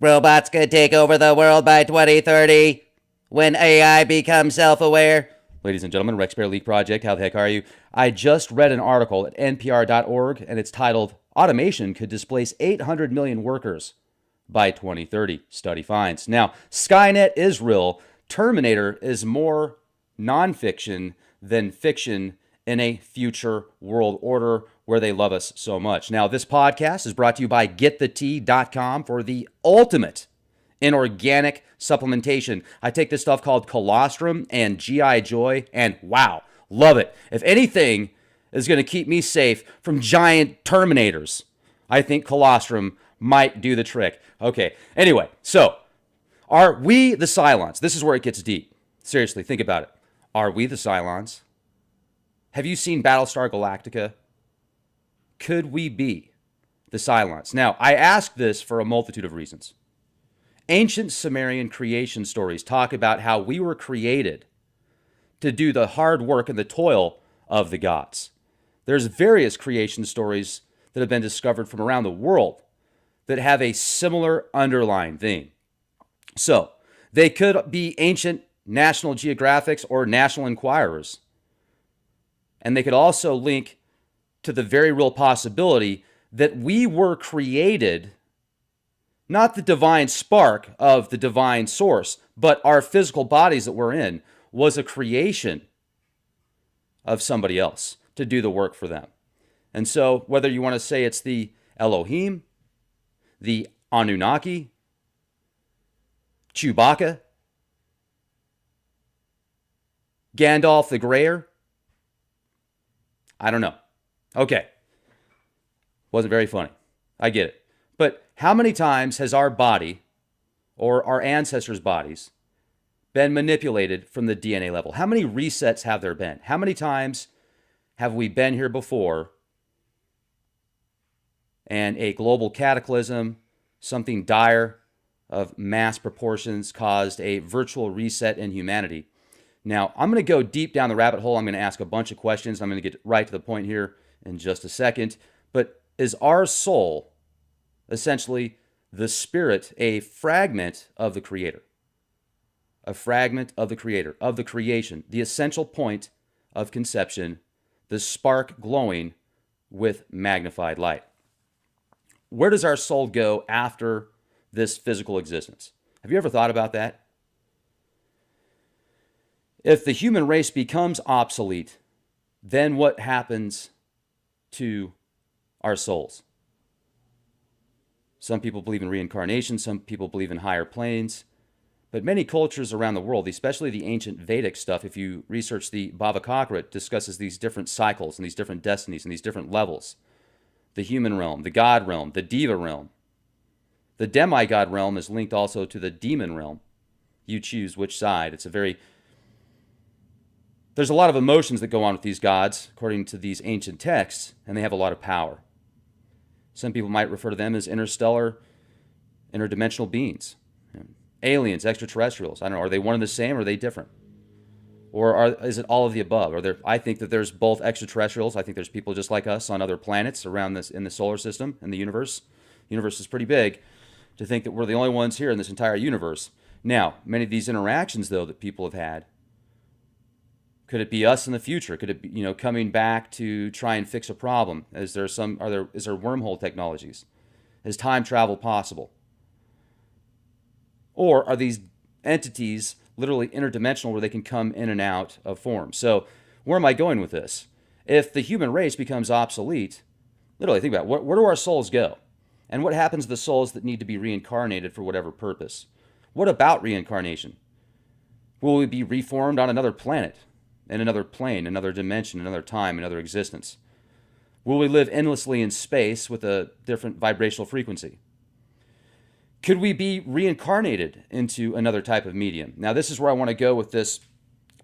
Robots could take over the world by 2030 when AI becomes self-aware. Ladies and gentlemen, Rex Bear Leak Project, how the heck are you? I just read an article at npr.org, and it's titled, Automation Could Displace 800 Million Workers by 2030, Study Finds. Now, Skynet is real. Terminator is more nonfiction than fiction in a future world order where they love us so much. Now, this podcast is brought to you by GetTheT.com for the ultimate in organic supplementation. I take this stuff called colostrum and GI Joy, and wow, love it. If anything is going to keep me safe from giant Terminators, I think colostrum might do the trick. Okay, anyway, so are we the Cylons? This is where it gets deep. Seriously, think about it. Are we the Cylons? Have you seen Battlestar Galactica? Could we be the Cylons? Now, I ask this for a multitude of reasons. Ancient Sumerian creation stories talk about how we were created to do the hard work and the toil of the gods. There's various creation stories that have been discovered from around the world that have a similar underlying theme. So, they could be ancient National Geographics or National Enquirers. And they could also link to the very real possibility that we were created, not the divine spark of the divine source, but our physical bodies that we're in was a creation of somebody else to do the work for them. And so whether you want to say it's the Elohim, the Anunnaki, Chewbacca, Gandalf the Grayer, I don't know. Okay. Wasn't very funny. I get it. But how many times has our body or our ancestors' bodies been manipulated from the DNA level? How many resets have there been? How many times have we been here before and a global cataclysm, something dire of mass proportions, caused a virtual reset in humanity? Now, I'm going to go deep down the rabbit hole. I'm going to ask a bunch of questions. I'm going to get right to the point here in just a second. But is our soul, essentially the spirit, a fragment of the Creator? A fragment of the Creator, of the creation, the essential point of conception, the spark glowing with magnified light. Where does our soul go after this physical existence? Have you ever thought about that? If the human race becomes obsolete, then what happens to our souls? Some people believe in reincarnation, some people believe in higher planes, but many cultures around the world, especially the ancient Vedic stuff, if you research the Bhavakakra, it discusses these different cycles and these different destinies and these different levels. The human realm, the god realm, the diva realm. The demigod realm is linked also to the demon realm. You choose which side. There's a lot of emotions that go on with these gods, according to these ancient texts, and they have a lot of power. Some people might refer to them as interstellar, interdimensional beings. Aliens, extraterrestrials. I don't know, are they one and the same or are they different? Or is it all of the above? I think that there's both extraterrestrials. I think there's people just like us on other planets around this in the solar system, in the universe. The universe is pretty big to think that we're the only ones here in this entire universe. Now, many of these interactions, though, that people have had, could it be us in the future? Could it be, coming back to try and fix a problem? Is there wormhole technologies? Is time travel possible? Or are these entities literally interdimensional where they can come in and out of form? So where am I going with this? If the human race becomes obsolete, literally think about it, where do our souls go? And what happens to the souls that need to be reincarnated for whatever purpose? What about reincarnation? Will we be reformed on another planet, in another plane, another dimension, another time, another existence? Will we live endlessly in space with a different vibrational frequency? Could we be reincarnated into another type of medium? Now, this is where I want to go with this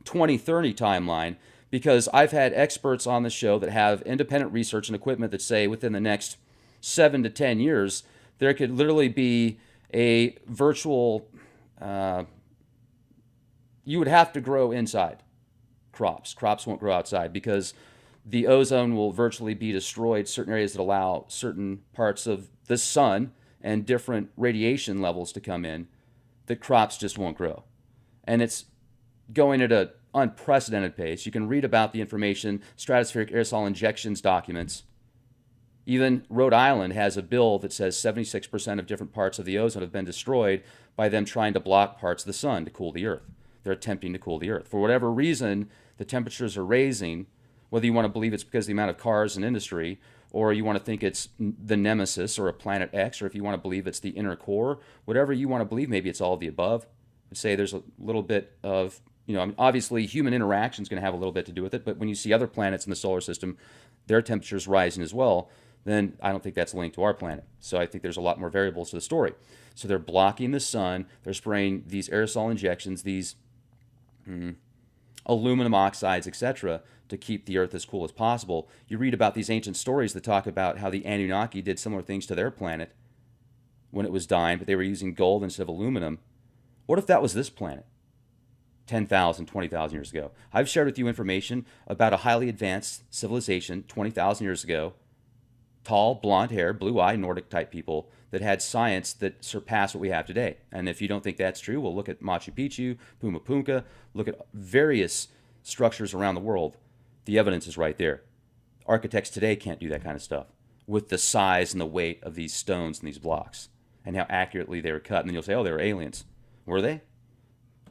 2030 timeline, because I've had experts on the show that have independent research and equipment that say within the next 7 to 10 years, there could literally be a virtual, you would have to grow inside crops. Crops won't grow outside because the ozone will virtually be destroyed. Certain areas that allow certain parts of the sun and different radiation levels to come in, that crops just won't grow. And it's going at an unprecedented pace. You can read about the information, stratospheric aerosol injections documents. Even Rhode Island has a bill that says 76% of different parts of the ozone have been destroyed by them trying to block parts of the sun to cool the earth. They're attempting to cool the earth. For whatever reason, the temperatures are raising, whether you want to believe it's because of the amount of cars and industry, or you want to think it's the nemesis or a planet X, or if you want to believe it's the inner core, whatever you want to believe, maybe it's all of the above. I'd say there's a little bit of, obviously human interaction is going to have a little bit to do with it, but when you see other planets in the solar system, their temperatures rising as well, then I don't think that's linked to our planet. So I think there's a lot more variables to the story. So they're blocking the sun, they're spraying these aerosol injections, these aluminum oxides, etc., to keep the earth as cool as possible. You read about these ancient stories that talk about how the Anunnaki did similar things to their planet when it was dying, but they were using gold instead of aluminum. What if that was this planet 10,000, 20,000 years ago? I've shared with you information about a highly advanced civilization 20,000 years ago, tall, blonde hair, blue eye, Nordic type people that had science that surpassed what we have today. And if you don't think that's true, we'll look at Machu Picchu, Puma Punka, look at various structures around the world. The evidence is right there. Architects today can't do that kind of stuff with the size and the weight of these stones and these blocks and how accurately they were cut. And then you'll say, oh, they were aliens. Were they?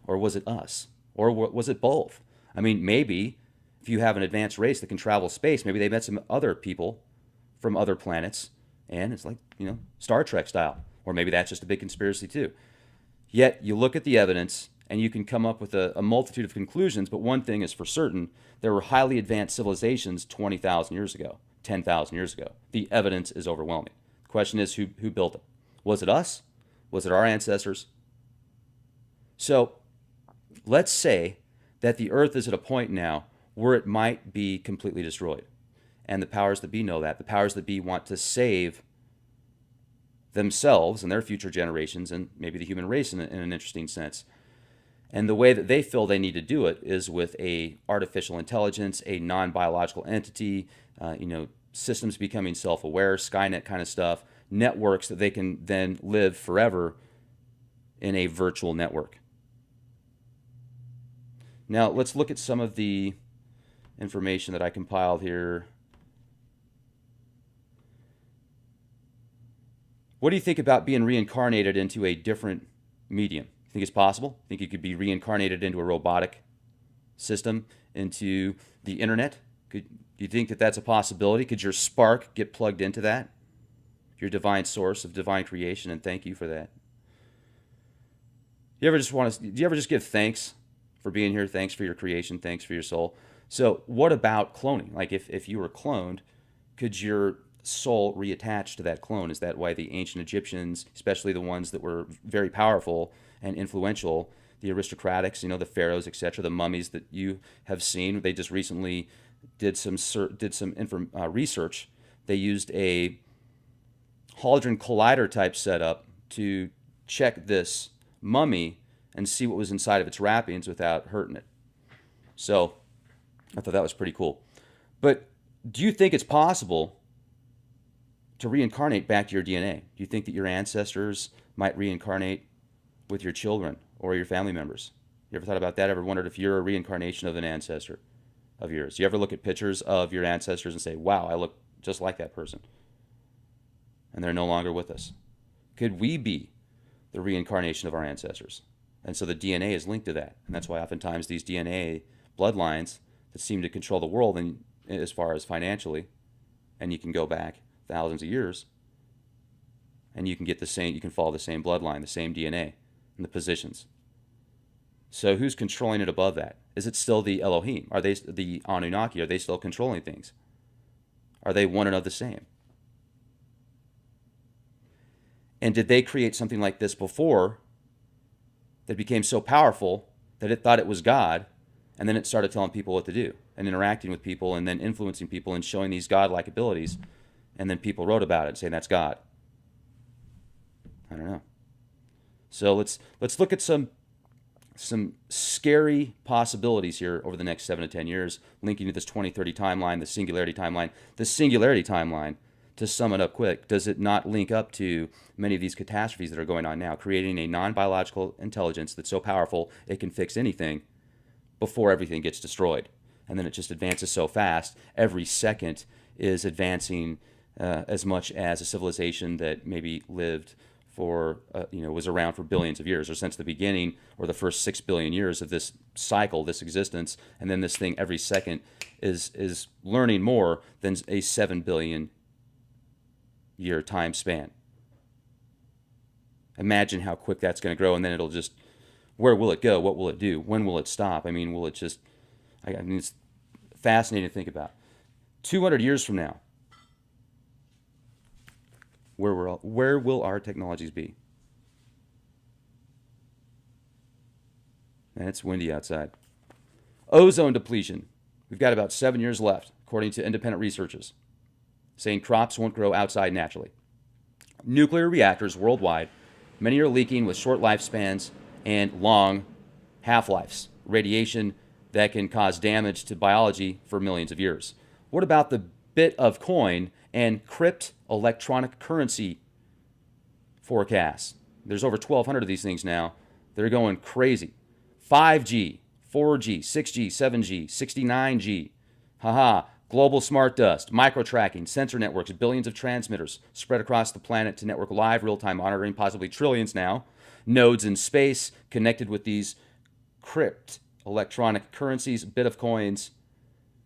Or was it us? Or was it both? I mean, maybe if you have an advanced race that can travel space, maybe they met some other people from other planets, and it's like, Star Trek style. Or maybe that's just a big conspiracy too. Yet you look at the evidence and you can come up with a multitude of conclusions, but one thing is for certain: there were highly advanced civilizations 20,000 years ago, 10,000 years ago. The evidence is overwhelming. The question is, who built it? Was it us? Was it our ancestors? So let's say that the earth is at a point now where it might be completely destroyed. And the powers that be know that. The powers that be want to save themselves and their future generations and maybe the human race in an interesting sense. And the way that they feel they need to do it is with a artificial intelligence, a non-biological entity, systems becoming self-aware, Skynet kind of stuff, networks that they can then live forever in a virtual network. Now, let's look at some of the information that I compiled here. What do you think about being reincarnated into a different medium? Think it's possible? Think you could be reincarnated into a robotic system, into the internet? Do you think that that's a possibility? Could your spark get plugged into that? Your divine source of divine creation, and thank you for that. Do you ever just give thanks for being here? Thanks for your creation. Thanks for your soul. So what about cloning? Like if you were cloned, could your soul reattach to that clone? Is that why the ancient Egyptians, especially the ones that were very powerful and influential, the aristocratics, the pharaohs, etc., the mummies that you have seen, they just recently did some research. They used a Hadron Collider type setup to check this mummy and see what was inside of its wrappings without hurting it. So I thought that was pretty cool. But do you think it's possible to reincarnate back to your DNA? Do you think that your ancestors might reincarnate with your children or your family members? You ever thought about that? Ever wondered if you're a reincarnation of an ancestor of yours? You ever look at pictures of your ancestors and say, wow, I look just like that person, and they're no longer with us? Could we be the reincarnation of our ancestors? And so the DNA is linked to that. And that's why oftentimes these DNA bloodlines that seem to control the world, and as far as financially, and you can go back thousands of years, and you can follow the same bloodline, the same DNA, and the positions. So who's controlling it above that? Is it still the Elohim? Are they the Anunnaki? Are they still controlling things? Are they one and of the same? And did they create something like this before that became so powerful that it thought it was God, and then it started telling people what to do and interacting with people and then influencing people and showing these godlike abilities, and then people wrote about it saying that's God? I don't know. So let's look at some scary possibilities here over the next 7 to 10 years, linking to this 2030 timeline, the Singularity timeline. The Singularity timeline to sum it up quick, does it not link up to many of these catastrophes that are going on now, creating a non-biological intelligence that's so powerful it can fix anything before everything gets destroyed? And then it just advances so fast. Every second is advancing as much as a civilization that maybe lived for, was around for billions of years, or since the beginning, or the first 6 billion years of this cycle, this existence. And then this thing every second is learning more than a 7 billion year time span. Imagine how quick that's going to grow, and then it'll just, where will it go? What will it do? When will it stop? I mean, will it just, it's fascinating to think about. 200 years from now, where will our technologies be? And it's windy outside. Ozone depletion. We've got about 7 years left, according to independent researchers, saying crops won't grow outside naturally. Nuclear reactors worldwide, many are leaking with short lifespans and long half-lives. Radiation that can cause damage to biology for millions of years. What about the bit of coin and crypt electronic currency forecasts? There's over 1,200 of these things now. They're going crazy. 5G, 4G, 6G, 7G, 69G. Haha. Global smart dust, micro-tracking, sensor networks, billions of transmitters spread across the planet to network live real-time monitoring, possibly trillions now. Nodes in space connected with these crypt electronic currencies, bit of coins.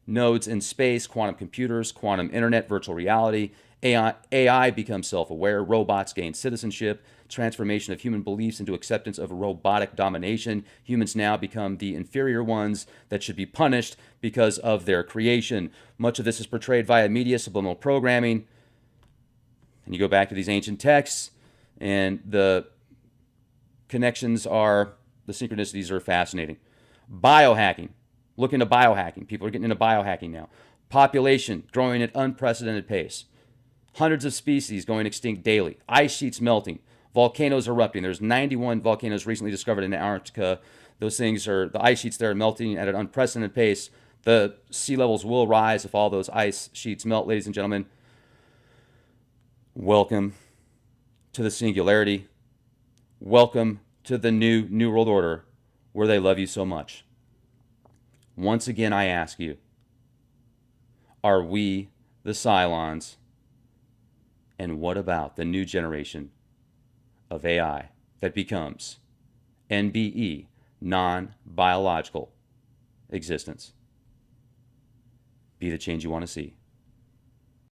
Nodes in space, quantum computers, quantum internet, virtual reality. AI becomes self-aware. Robots gain citizenship. Transformation of human beliefs into acceptance of robotic domination. Humans now become the inferior ones that should be punished because of their creation. Much of this is portrayed via media, subliminal programming. And you go back to these ancient texts, and the connections are, the synchronicities are fascinating. Biohacking. Look into biohacking. People are getting into biohacking now. Population growing at unprecedented pace. Hundreds of species going extinct daily. Ice sheets melting. Volcanoes erupting. There's 91 volcanoes recently discovered in Antarctica. Those things are, the ice sheets there are melting at an unprecedented pace. The sea levels will rise if all those ice sheets melt, ladies and gentlemen. Welcome to the Singularity. Welcome to the New World Order, where they love you so much. Once again, I ask you, are we the Cylons? And what about the new generation of AI that becomes NBE, non-biological existence? Be the change you want to see.